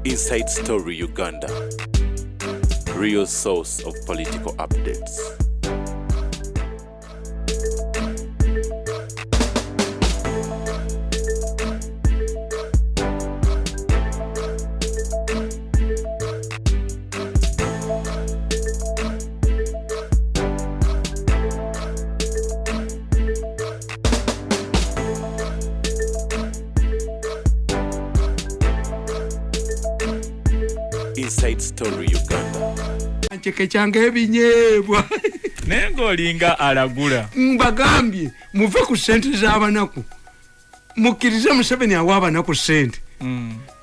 Inside Story Uganda, real source of political updates. Inside Story Uganda. Cheke change ebinyebwa. Nengo linga alagula. Mbagambye muve ku sente z'abanaku. Mukirize Museveni awaba naku sente.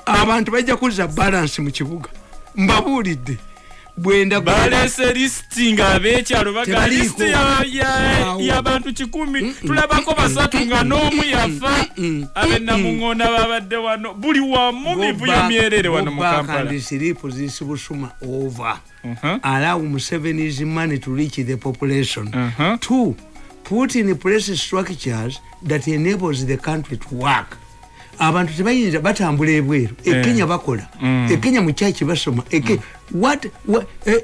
Abantu bajja kuza balance mu kibuga. Mbabulidde. Bwenda balance listing abekyalo baga list ya bantu 10 tulabako basatu nga n'omu yafa abena mungona babadde wano buli wamu bivuyo myerere wano mu Kampala. And sleep this busuma over. Allow Museveni's money to reach the population. 2, put in place structures that enables the country to work. Abantu tebayinza batambula ebweru Kenya bakola Kenya mu church basoma what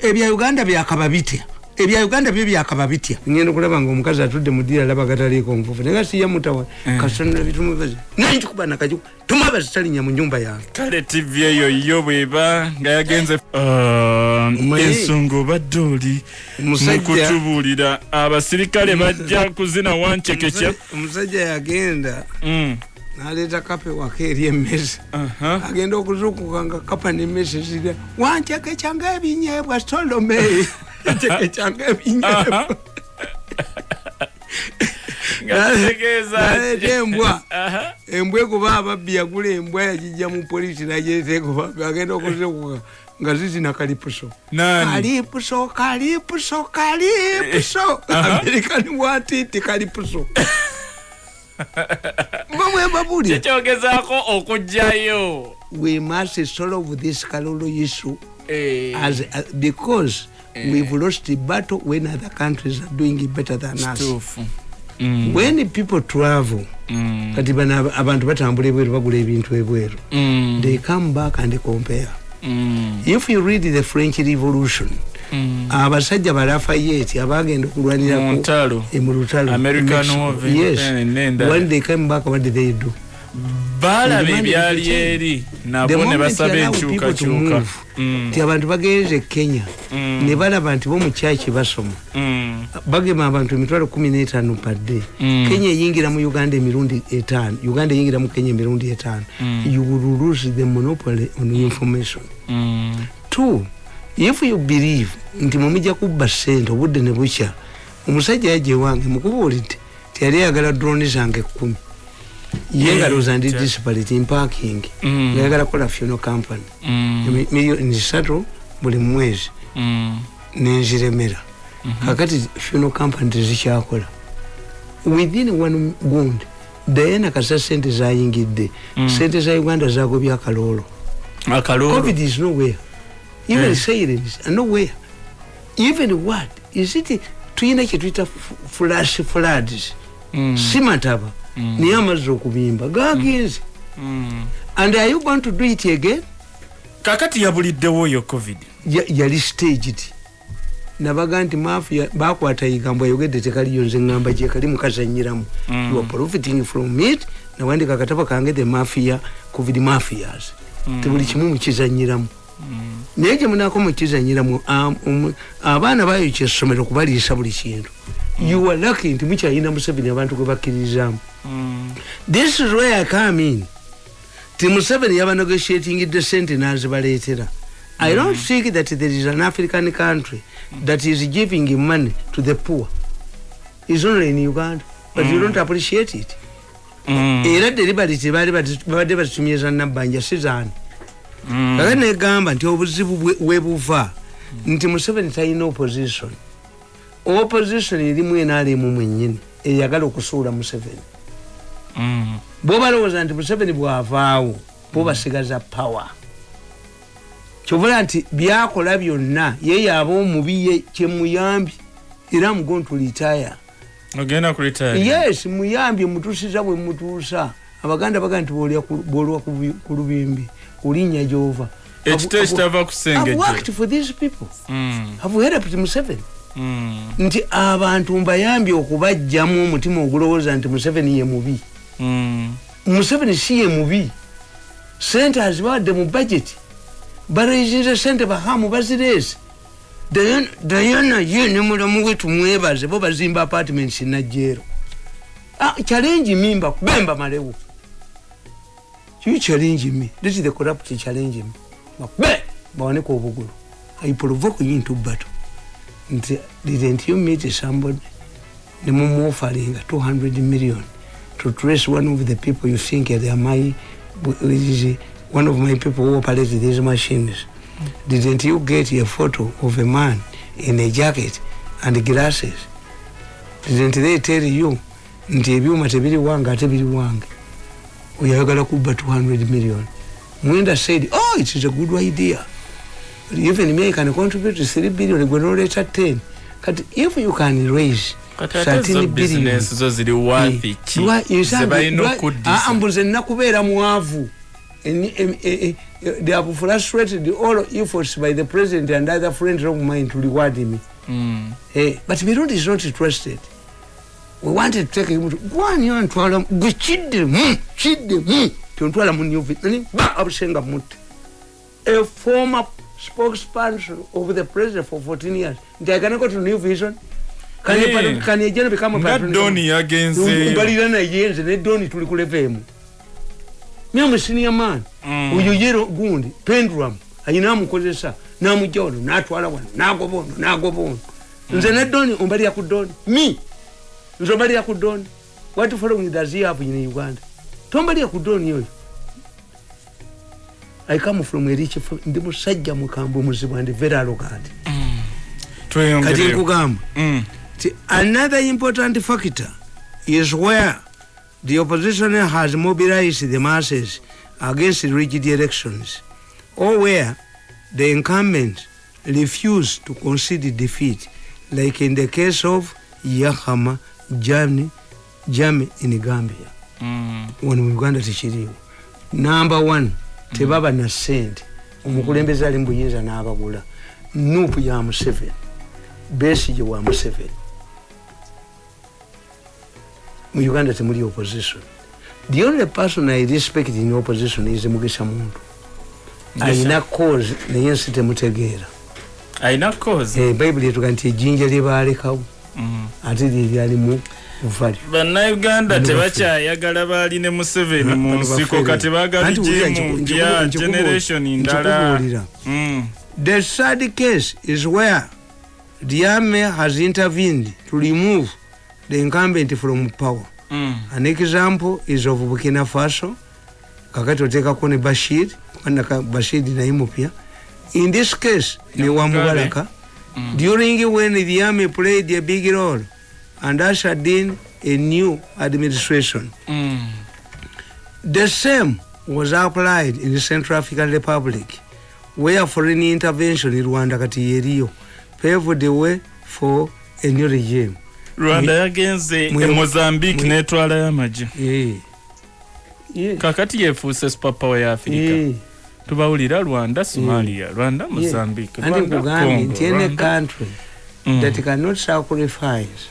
ebya Uganda byakababitya ebya Uganda byo byakababitya ngendo kulaba ngo omukazi atudde mudira laba gataliko nvufu nenga siya mutawa kasana bitumu baze nanti kubana kaju tuma bazitalinya mu nyumba yange kale TV eyo yo bweba nga yagenze ensungu badoli mukutubulira abasirikale bajja kuzina wanchekechya omusajja yagenda naleta kape wakeri emmezi agenda okuzukuka nga kapa n'emmezi ziri wancheke change ebinyebwa stolome cheke change ebinyebwa embwa kuba ababbi yagula embwa yagijja mu polisi nagyetekuba agenda okuzukuka nga zizina kalipuso American watiti kalipuso we must solve this Kalolo issue because we've lost the battle when other countries are doing it better than us. When people travel, abantu batambula ebweru bagula ebintu ebweru, they come back and they compare. If you read the French Revolution, abasajja balafayeti abagenda okulwanira mu lutalo American War, yes, when they came back, what did they do? Bala bibyali eri nabone basabe nchuka chuka ti abantu bagenze Kenya ne balaba nti bo mu church basoma bagema abantu 15 per day. Kenya yingira mu Uganda emirundi 5, Uganda yingira mu Kenya emirundi 5. You will lose the monopoly on information. 2, if you believe nti mumija kubba sente obudde ne bucha omusajja yaje wange mukubulidde ti yali yagala drone zange 10 yenga rozandi disparity in parking yagala kola funeral company million settle buli mwezi nenjiremera kakati funeral company zikyakola within one month Diana kasa sente zayingidde sente za Uganda zagobya akalolo COVID is nowhere. Even silence and nowhere. Even what is it? Tuina kitwita flash floods. Simataba. Ni amazo kubimba. Gagenze. And are you going to do it again? Kakati yabuliddewo yo COVID. Yali staged. Nabaganti mafia bakwata igamba yogedde tekali yonze ngamba je kali mukazanyiramu. You are profiting from it. Na wandi kakatapa kange the mafia COVID mafias. Tebuli kimu mukizanyiramu. Neje munako mukizanyiramu abana bayo kyesomero kubaliisa buli kintu. You are lucky nti mukyayina Museveni abantu gwe bakkirizamu. This is where I come in. Ti Museveni yaba negotiating the sentences baleetera. I don't think that there is an African country that is giving money to the poor. It's only in Uganda, but you don't appreciate it. Era deliberately bade batumiza nabanja sizani. Kagane gamba nti obuzibu webuva nti Museveni talina opposition. Opposition irimu enali mu mwennyini eyagala okusuula Museveni. Bo balowooza nti Museveni bw'avaawo bo basigaza power. Kyovula nti byakola byonna ye ab'omubi kyemuyambi era I'm going to retire. Ogenda ku retire? Yes, muyambi mutusiza bwe mutuusa. Abaganda baga nti bw'olwa ku lubimbi ulinya jova I've worked for these people. I've helped Museveni. Nti abantu mbayambye okubajjamu omutima ogulowooza nti Museveni ye mubi. Museveni si ye mubi. Sente azibawadde mu budget. Barayizinze sente bahamu bazireese. Diana ye ne mulamu we tumwebaze bo bazimba apartments na jero. Challenge mimba kubemba malewo. You challenge me. This is the corrupt challenge me. Bawane ko obugulu. I provoke you into battle. Didn't you meet somebody? The momo offering 200 million to trace one of the people you think they are one of my people who operated these machines. Didn't you get a photo of a man in a jacket and glasses? Didn't they tell you nti ebyuma tebiri wanga tebiri wanga? Uyagala kuba 200 million. Mwenda said, oh, it is a good idea. Even me can contribute to 3 billion, we don't reach at 10. But if you can raise 13 billion, they have frustrated all efforts by the president and other friends of mine to reward me. But Mirundi is not interested. We wanted to take him to go on here and tell him, go cheat them, to tell him, a former spokesperson of the president for 14 years. They are going to go to New Vision. Can you become a patron? Doni against Doni to Kulevemu. Me am a senior man. Uyujero gundi, pendulum. Ayinamu kozesa. Namu jodo, natwala wana, nagobon. Nze Doni, umbali ya kudoni. Me. Nzobali ya kudoni. What following does he have in Uganda? Tombali ya kudoni yoyo. I come from a rich ndimu sajja mukambo muzibu and very arrogant. Kati nkugamba. Another important factor is where the opposition has mobilized the masses against rigid elections, or where the incumbents refuse to concede defeat, like in the case of Yahama Jami in Gambia. When Uganda tichiriwo. Number one, tebaba na sente. Omukulembeze ali mbuyinza n'abagula. Nupu ya Museveni. Besigye wa Museveni. Mu Uganda temuli opposition. The only person I respect in opposition is Mugisha Muntu. Aina cause naye nsi temutegeera. Aina cause? Bible yetuga nti ejjinja lyebaalekawo. Ate lyali mu vali. Bannayuganda tebakyayagala baali ne Museveni mu nsiko kati baagala jjemu ya generation ndala. The third case is where the army has intervened to remove the incumbent from power. An example is of Burkina Faso. Kakati oteka kone Bashir na Imopia. In this case, ne Wamubalaka, during when the army played a big role and ushered in a new administration. The same was applied in the Central African Republic, where foreign intervention in Rwanda kati paved the way for a new regime. Rwanda yagenze Mozambique netwala y'amagye. Kakati yefuuse superpower ya Afrika. Tubawulira Rwanda, Somalia, Rwanda, Mozambique, Rwanda, Congo. Any country that cannot sacrifice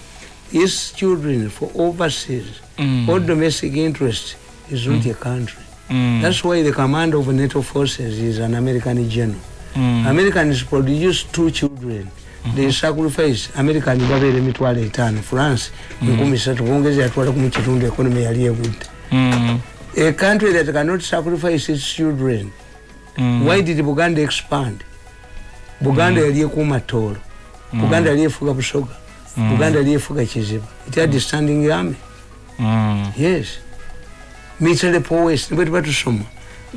its children for overseas or domestic interest is not a country. That's why the commander of NATO forces is an American general. Americans produce 2 children. They sacrifice American babere mitwale 5 France mukumisatu bongeze atwala ku kitundu economy yali egudde. A country that cannot sacrifice its children. Why did Buganda expand? Buganda yali ekuma tolo. Buganda yali efuga Busoga. Buganda yali efuga Kiziba. It had the standing army. Yes. Military powers but some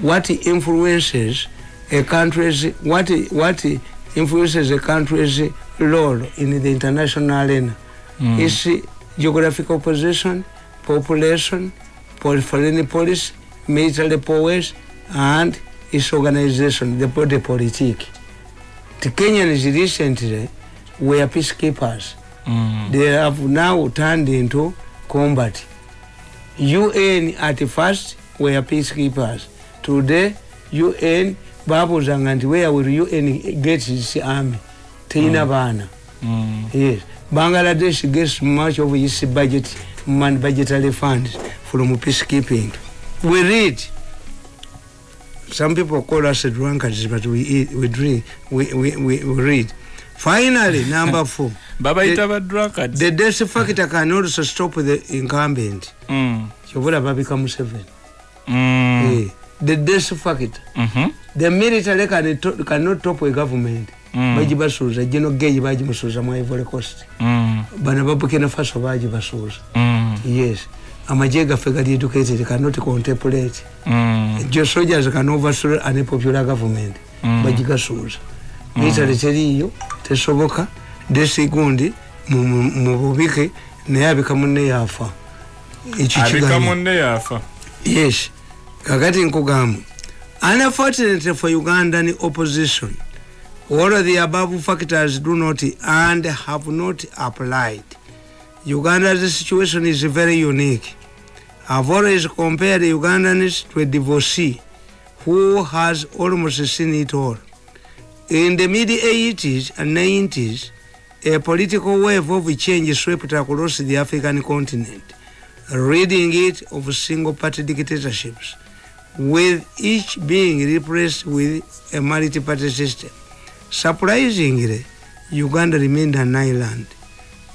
what influences a country's influences a country's role in the international arena. Its geographical position, population, foreign policy, military powers, and its organization, the body politic. The Kenyans recently were peacekeepers. They have now turned into combat. UN at first were peacekeepers. Today, UN babuuzanga nti where will UN get its army teyina baana. Yes, Bangladesh gets much of its budget and budgetary funds from peacekeeping. We read. Some people call us drunkards, but we drink, we read. Finally, number 4. The death factor can also stop the incumbent. Chovula Babika Museveni. The death factor. The military cannot top a government. Baji basuza, General Gay Baji Masuza, my Ivory Coast. Banababukina Faso Baji Basuza. Yes. Amajega figure educated cannot contemplate. Your soldiers can overthrow a popular government. Bajiga Suza. Military Teriyo, Tesoboka, Desigundi, Mubike, Neabikamunde Yafa. Abikamunde Yafa. Yes. Kagati Nkogamu. Unfortunately for Ugandan opposition, all of the above factors do not and have not applied. Uganda's situation is very unique. I've always compared Ugandans to a divorcee who has almost seen it all. In the mid-80s and 90s, a political wave of change swept across the African continent, ridding it of single-party dictatorships, with each being replaced with a multi-party system. Surprisingly, Uganda remained an island.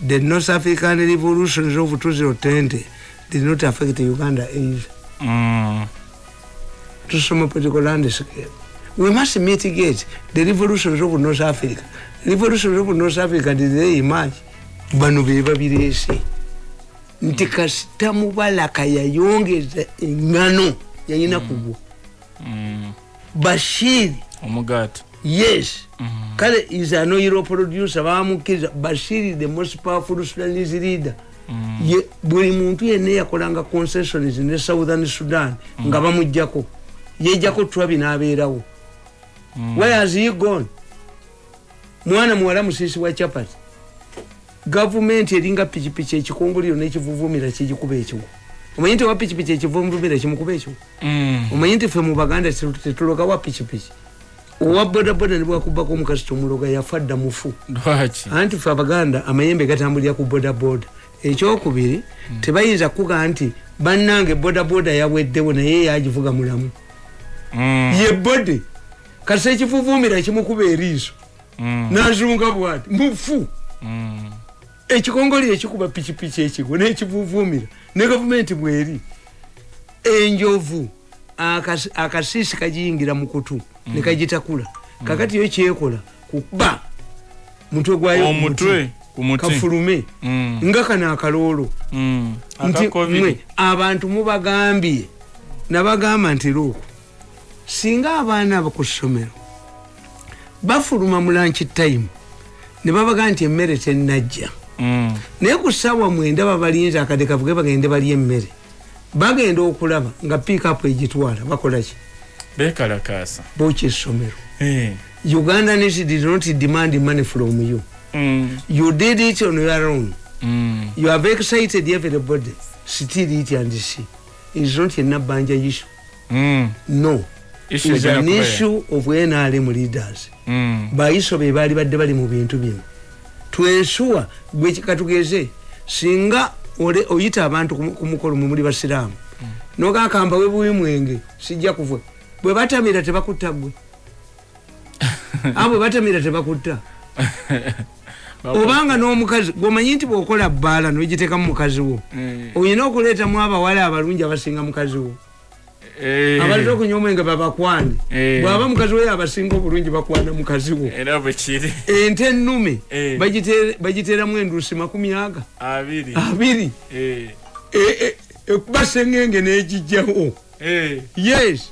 The North African revolutions of 2020 did not affect Uganda either. To some political landscape. We must mitigate the revolutions of North Africa. Revolutions of North Africa did they emerge? Bano beba biresi. Ntikasita mubalaka yayongeza engano yayina kubu. Bashir. Omugati. Yes. Kale is an oil producer. Bashir the most powerful Sudanese leader. Buli muntu yene yakolanga concessions in the southern Sudan. Nga bamujjako. Yejjako twabi n'abeerawo. Where has he gone? Mwana muwala musisi wa chapati. Government eringa pichipichi ekikongoliro n'ekivuvumira kijikuba ekigo. Omanyi nti wa pichipichi ekivuvumira kimukuba ekigo. Omanyi nti ffe mu Baganda tetuloga wa pichipichi. Owa bodaboda ne bwakubako omukazi tomuloga yafadda mufu. Lwaki? Anti ffe Abaganda amayembe gatambulira ku bodaboda. Ekyokubiri tebayinza kuga nti bannange bodaboda yaweddewo naye yagivuga mulamu. Ye bode kase ekivuvumira kimukuba eriiso. Nazunga bwati mufu. Ekikongoli ekikuba pichipichi ekigo n'ekivuvumira ne gavumenti bweri. Enjovu akasisi kajiyingira mu kutu ne kagitakula. Kakati yo kyekola kuba mutwe gwayo omutwe kafulume nga kana akalolo nti mwe abantu mubagambye nabagamba nti loko singa abaana bakusomero bafuluma mu lunch time ne babaga nti emmere tennajja naye ku ssaawa 9 babalinze akadde kavuge bagende bali emmere bagenda okulaba nga pick up egitwala bakola ki bekalakasa boki essomero. Ugandans did not demand money from you. You did it on your own. You have excited everybody. Still eat and see. It's not a Nabanja issue. No. It's an issue of NRM leaders. Baiso bebali badde bali mu bintu bino. To ensure gwe kikatugeze singa oyita abantu kumukolo mu muli basiramu. Noga kamba webuyi mwenge sijja kuva. Bwe batamira tebakutagwe. Abo batamira tebakutta. Obanga n'omukazi gomanyi nti bw'okola bbaala n'ogiteeka mu mukazi wo oyina okuleeta mu abawala abalungi abasinga mukazi wo abaleta okunywa omwenge babakwane bw'aba mukazi we abasinga obulungi bakwana mukazi wo era bwe kiri ente ennume bagiteeramu enduusi 20 ekuba sengenge n'egijjawo. Yes,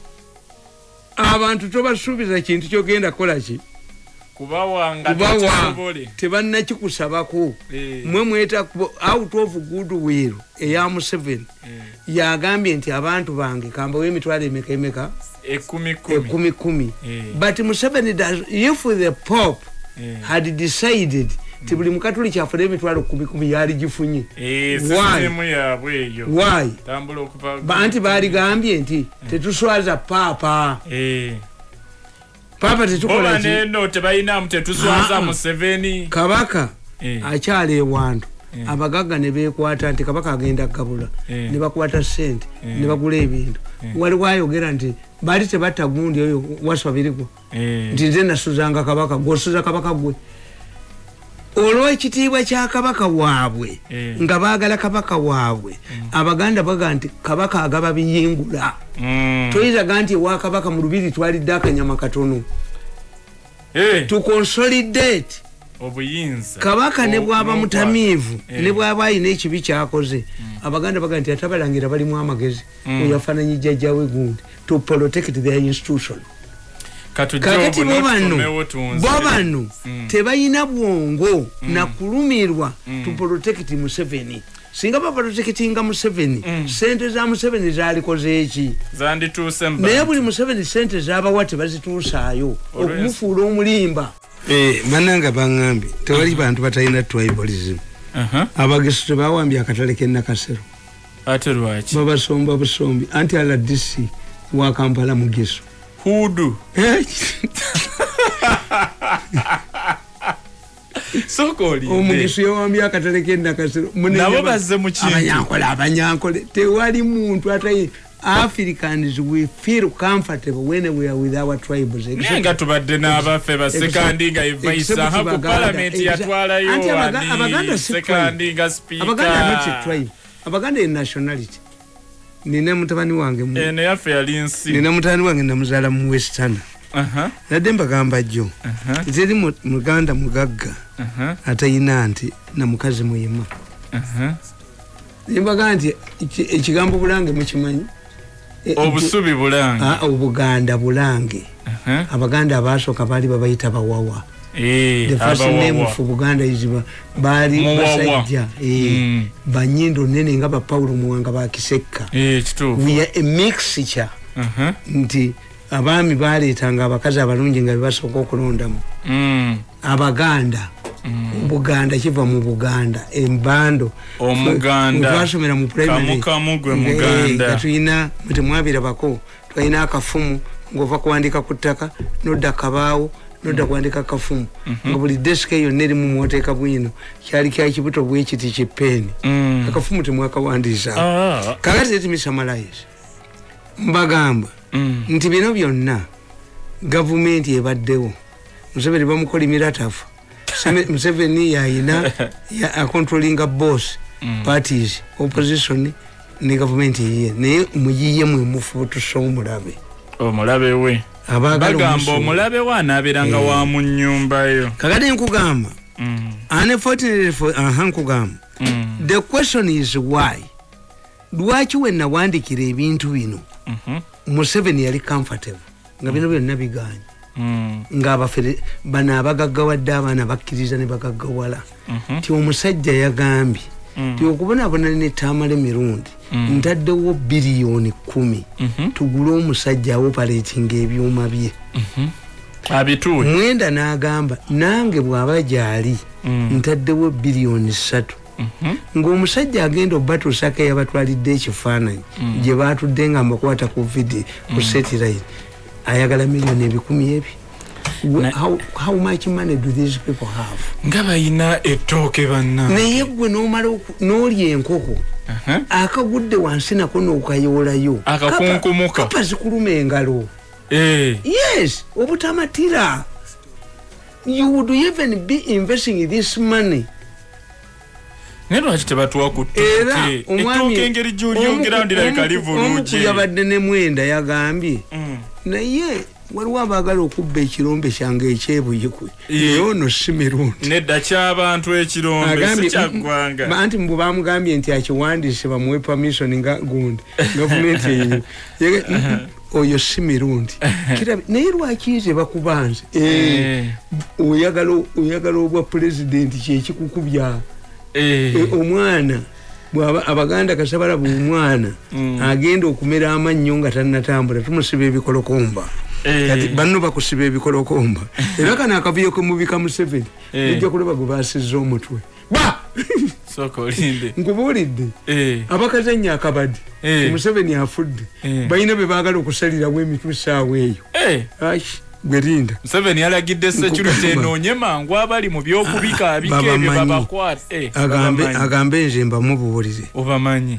abantu tobasuubiza kintu kyogenda kukola ki kubawanga tebannakikusabako mwe mweta out of goodwill eya Museveni yagambye nti abantu bange kamba w'emitwalo emeka 10 but Museveni does, if the Pope had decided tibuli mukatuli kyafuna emitwalo 10 yali gifunye. Why? Banti baali gambye nti tetuswaza papa. papa tetukola ki neno tebayina mutetuswaza mu 7 kabaka akyale ewantu abagagga ne beekwata nti kabaka agenda gabula ne bakwata sente ne bagula ebintu waliwo ayogera nti bali tebatta gundi oyo waswa biriko nti nze nasuzanga kabaka gwosuza kabaka gwe olw'ekitiibwa kya kabaka waabwe nga baagala kabaka waabwe abaganda baga nti kabaka agaba biyingula toyizaga nti ewa kabaka mu lubiri twalidde akanyama katono to consolidate obuyinza kabaka ne bwaba mutamiivu ne bwaba ayina ekibi kyakoze abaganda baga nti atabalangira balimu amagezi oyo afaananyi jjajjawe gundi to protect their institution kakati bobano tebayina bwongo nakulumilwa to protect Museveni singa baprotectinga Museveni sente za Museveni zalikoze eki naye buli Museveni sente zabawa tebazituusaayo okumufuula omulimba bananga baŋŋambye tewali bantu batalina tribalism abageso tebawambye akatale k'ennakasero ate lwaki babasomba busombi anti ala DC wa Kampala mugeso hudu sokoli omugeso yawambye akatale k'ennakasero nabo bazze mu kintu abanyankole tewali muntu atayi Africans we feel comfortable when we are with our tribes. Nga tubadde n'abaffe basekandinga evaisa hapo parliament yatwalayo abaganda sekandinga speaker abaganda not a tribe abaganda in nationality nina mutabani wange ne yaffe yali nsi nina mutabani wange namuzala mu Western nadde mbagamba jjo zeri muganda mugagga atayina nti na mukazi muyima nimbaga nti ekigambo bulange mukimanyi obusubi bulange obuganda bulange abaganda abasooka baali babayita bawawa the first name of Buganda is baali basajja banyindo nene nga ba Paulo Muwanga ba Kisekka we are a mixture nti abaami baaleetanga abakazi abalungi nga bebasooka okulondamu abaganda Buganda kiva mu Buganda embando omuganda twasomera mu primary kamugwe muganda tuyina mutemwabira bako tuyina akafumu ngova kuandika kutaka nodda kabaawo nodda kuandika kafumu nga buli desk eyo neri mu mwoteeka bwino kyali kya kibuto bwekiti kipeni akafumu temwakawandiisa kakati tetimisa malayisi mbagamba nti bino byonna gavumenti ebaddewo Museveni bamukolimira tafu Museveni yayina ya controlling a boss parties opposition ne government yiye ne muyiye mwe mufutu so mulabe omulabe we bagamba omulabe wana abiranga wa mu nyumba yo kakati nkugamba unfortunately for nkugamba the question is why lwaki wenna wandikira ebintu bino Museveni yali comfortable nga bino byonna biganye nga abafere bana abagaggawadde abaana bakkiriza ne bagaggawala ti omusajja yagambye ti okubonabona ne Tamale Mirundi ntaddewo biliyoni 10 tugule omusajja awoperatinga ebyuma bye abituwe mwenda n'agamba nange bw'aba gyali ntaddewo biliyoni 3 ng'omusajja agenda obatuusako eyabatwalidde ekifaananyi gye baatudde nga mbakwata ku video ku satellite ayagala miliyoni 10,000 how much money do these people have nga bayina ettooke banna naye gwe n'omala n'olya enkoko akagudde wansi nako n'okayoolayo akakunkumuka kapa zikuluma engalo yes obutamatira you would even be investing this money nero lwaki tebatuwa ku ttooke ettooke engeri gy'olyongera ndirabika livuluuje yabadde ne mwenda yagambye naye waliwo abaagala okubba ekirombe kyange ekyebuyikwe naye ono si Mirundi nedda ky'abantu ekirombe si kyaggwanga anti mbu bamugambye nti akiwandiise bamuwe permission nga gundi gavumenti eyo oyo si Mirundi naye lwaki ze bakubanze oyagala obwa pulezidenti kyekikukubya omwana abaganda kasabala bw'omwana agenda okumera amannyo nga tannatambula tumusiba ebikolokomba kati banno bakusiba ebikolokomba era kana akavuyo kemubika Museveni ejja kulaba gwe baasizza omutwe nkubuulidde abakazanya akabadde Museveni afudde balina be baagala okusalirawo emitwe essaawa eyo gwerinda Museveni yalagidde security enoonye mangu abali mu byokubika abikebyo babakwate agambe nze mbamubuulire obamanyi.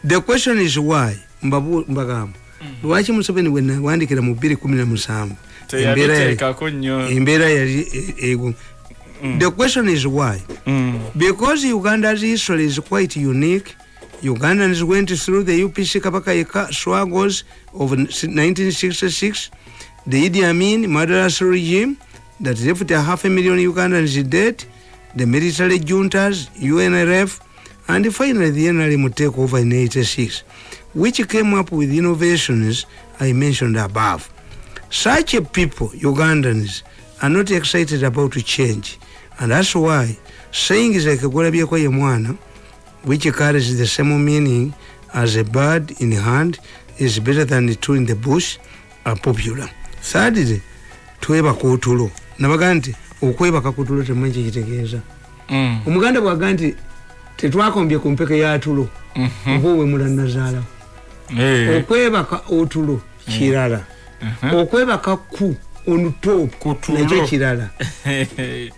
The question is why mbagamba lwaki Museveni we nawandikira mu 2017 embeera yali ego. The question is why? Because Uganda's history is quite unique. Ugandans went through the UPC Bikaaye struggles of 1966, the Idi Amin murderous regime that left 500,000 Ugandans dead, the military juntas, UNRF, and finally the NRM takeover in 86, which came up with innovations I mentioned above. Such a people, Ugandans, are not excited about change, and that's why saying is like Golabyeko Mwana, which carries the same meaning as a bird in the hand, is better than the two in the bush, are popular. Thirdly, tweba kutulo. Nabaganti, okweba kakutulo temanyi kitegeeza. Omuganda bwaganti tetwakombye ku mpeke ya tulo. Obuwe mulanazaala. Okweba ka otulo kirala. Okweba ka ku onuto nakyo kirala.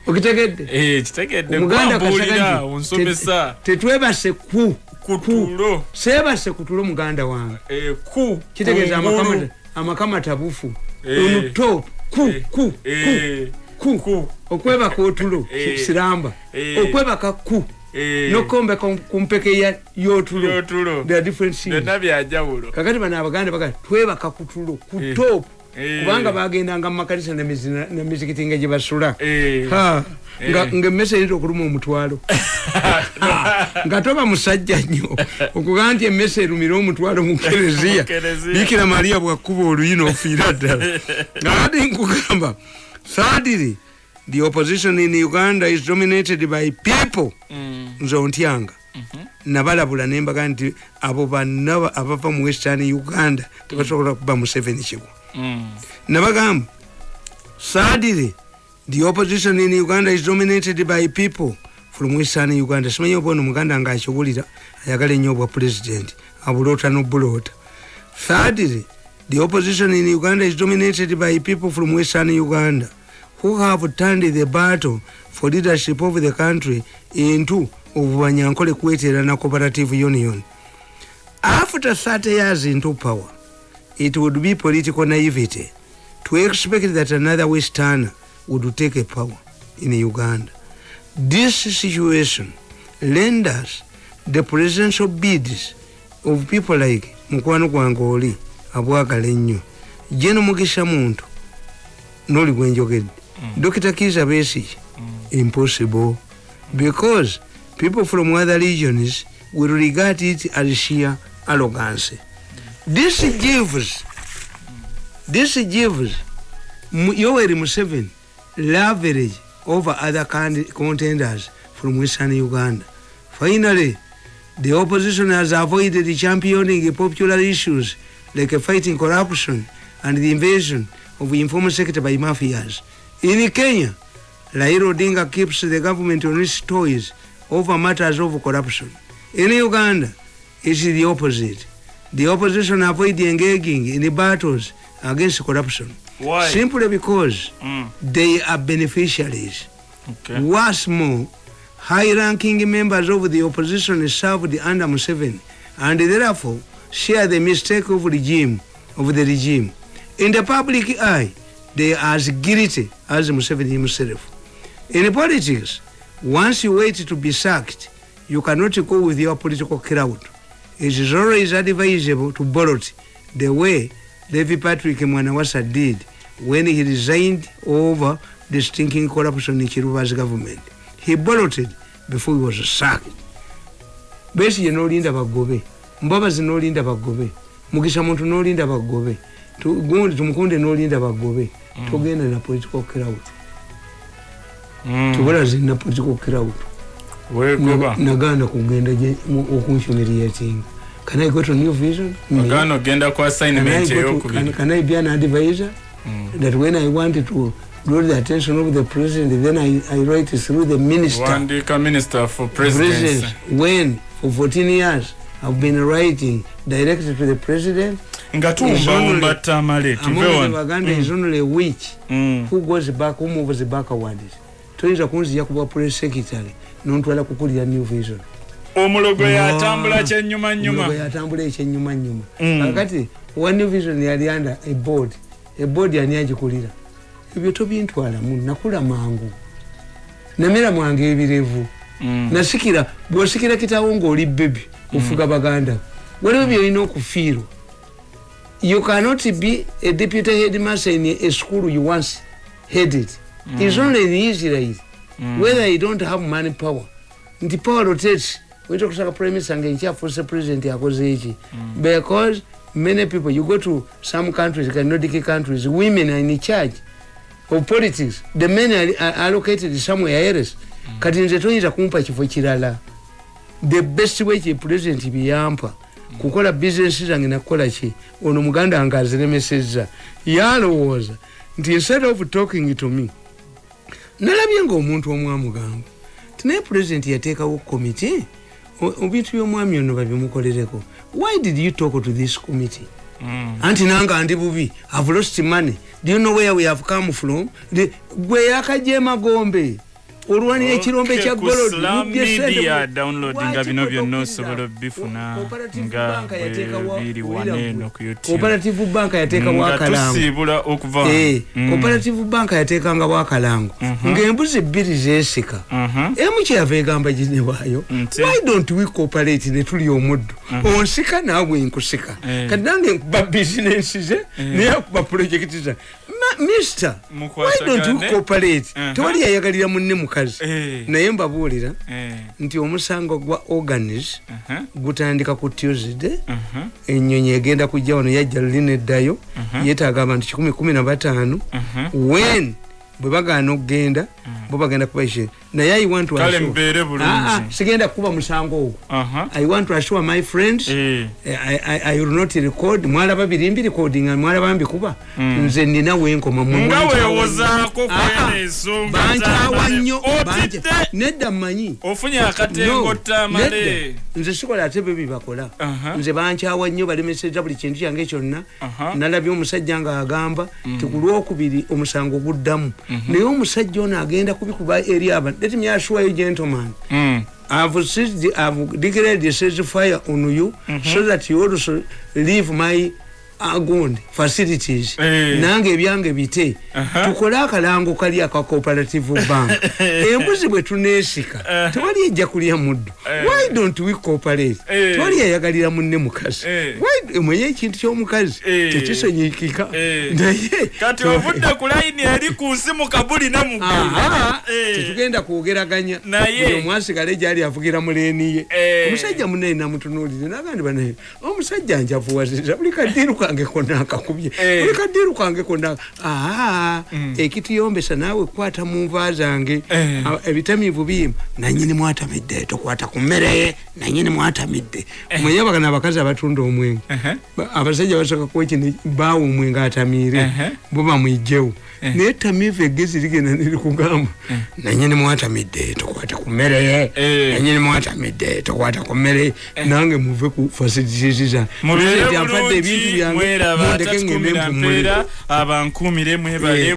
Okitegedde? Kitegedde. Omuganda kasaganja onsomesa. Tetwebase ku kutulo. Sebase kutulo muganda wange. Ku kitegeeza amakama tabufu. Onuto ku okweba ka otulo siramba. Okweba ka ku nokombe kumpeke ya yotulo. There are different things. Kakati bana abaganda baga tweba ka kutulo kutopu. Kubanga bagendanga mu makanisa na mizikiti nga gye basula. Nga mmese yinza okuluma omutwalo. Nga toba musajja nnyo okuga nti emmese erumira omutwalo mu kereziya. Bikira Maria bwakkuba oluyina ofiira ddala. Ng'ate nkugamba, thirdly, the opposition in Uganda is dominated by people. Nze ontyanga. Nabalabula ne mbaga nti abo bannaba abava mu Western Uganda tebasobola kuba Museveni kigwo. Nabagamba, thirdly, the opposition in Uganda is dominated by people from Western Uganda. Simanyi obono Muganda nga akyobulira ayagala ennyo obwa president abulota n'obbulota. Thirdly, the opposition in Uganda is dominated by people from Western Uganda who have turned the battle for leadership of the country into obubanyankole kweterana cooperative union. After 30 years into power, it would be political naivety to expect that another Westerner would take a power in Uganda. This situation renders the presidential bids of people like Mukwano Gwangoli, abwagala ennyo, Jeno Mugisha Muntu, noli gwenjogedde, Dr. Kizza Besigye, impossible, because people from other regions will regard it as sheer arrogance. This gives Yoweri Museveni leverage over other contenders from Western Uganda. Finally, the opposition has avoided championing popular issues like fighting corruption and the invasion of the informal sector by mafias. In Kenya, Raila Odinga keeps the government on its toes over matters of corruption. In Uganda, it's the opposite. The opposition avoid engaging in the battles against corruption. Why? Simply because they are beneficiaries. Okay. What's more, high-ranking members of the opposition served under Museveni and therefore share the mistake of the regime. In the public eye, they are as guilty as Museveni himself. In politics, once you wait to be sacked, you cannot go with your political crowd. It is always advisable to ballot the way Levi Patrick Mwanawasa did when he resigned over the stinking corruption in Chiruba's government. He balloted before he was sacked. Besigye n'olinda bagobe, Mbabazi n'olinda bagobe, Mugisha Muntu n'olinda bagobe, Tumukunde n'olinda bagobe, togenda na political crowd. Tubula zina political crowd. Nagana kugenda okunhumiliating. Can I go to New Vision? Nagana genda kwa assignment yokubiri. Can I be an advisor? That when I wanted to draw the attention of the president, then I write through the minister. Wandika minister for presidency. When for 14 years I've been writing directly to the president. ngatumba omba Tamale tuve Baganda is only a witch who goes back, who moves backward. Toyinza kunzija kuba press secretary nontwala kukulira New Vision. Omulogo yatambula kyennyuma nyuma. Kakati New Vision yali under a board yani agikulira. Ebyo tobintwala mu nakula mangu. Namera mwange ebirevu. Nasikira bwosikira kitawo ng'oli baby ufuga Baganda. Waliwo byolina okufiirwa. You cannot be a deputy headmaster in a school you once headed. It's only in Israel whether you don't have money power. Nti power rotates. We talk about prime minister and force president yakoze because many people, you go to some countries, Nordic countries, women are in charge of politics. The men are allocated somewhere else. Kati nze toyinza kumpa kifo kirala. The best way ki president biyampa kukola business zange nakola ki ono muganda angaziremeseza yalowooza nti instead of talking to me nalabye ng'omuntu omwamugamba tinaye president yateekawo committee obintu by'omwami ono babimukolereko. Why did you talk to this committee? Anti nanga andi bubi, I've lost money. Do you know where we have come from? Gwe yakajema gombe olwani ekirombe kya golodi media downloading bino byonna osobola bifuna nga biri waneno ku YouTube. Cooperative Bank yateeka wakalango tusibula okuva Cooperative Bank yateeka nga wakalango ng'embuzi bbiri zeesika emu kyava egamba gine waayo why don't we cooperate ne tuli omuddu onsika naawe nkusika kati nange nkuba business ze naye akuba project ze Mister, why don't you cooperate? Tewali yayagalira munne mukazi. Naye mbabuulira nti omusango gwa organize gutandika ku Tuesday. Ennyonyi egenda kujja wano yajja lineddayo yeetaaga abantu 115 when bwe bagaana okugenda bo bagenda kubaishe naye I want to kale mbeere bulungi sigenda kuba musango ogwo I want to assure my friends I will not record mwala babirimbi recording mwala bambi kuba nze nina wenkoma mu ngawe wozaako kwenezo banja wanyo banja nedda manyi ofunye akatengo Tamale nze sikola atebe bibakola nze banja wanyo bali message buli kintu kyange kyonna nalabye omusajja nga agamba tikulwokubiri omusango guddamu naye omusajja ono agenda kubikuba eri abantu. Let me assure you, gentlemen, I've declared the ceasefire on you so that you also leave my facilities. Nange ebyange bite tukola akalango kali aka Cooperative Bank embuzi bwe tuneesika tewali ejja kulya muddu. Why don't we cooperate? Tewali yayagalira munne mukazi. Why mwenye ekintu ky'omukazi tekisonyikika naye kati ovudde ku line eri ku nsi mu kabuli ne mugula tetugenda kwogeraganya naye omwasigale gyali avugira muleeni ye omusajja munne namutunuulire nagandi banaye omusajja njavuwaziza buli kadiru kange konna akakubye buli kadiru kange konna ekitiyombesa naawe kwata mu nva zange ebitamiivu biyima nanyini mwatamidde tokwata ku mmere nanyini mwatamidde mwenye bagana abakazi abatunda omwenge abasajja basooka kwekino baawo omwenge atamiire bo bamwijjewo naye ettamiivu eggezi ligenda nerikugamba nanyini mwatamidde tokwata ku mmere nanyini mwatamidde tokwata ku mmere nange muve ku facilities zange mubeere bulungi mweraba 3 abankumire mwebale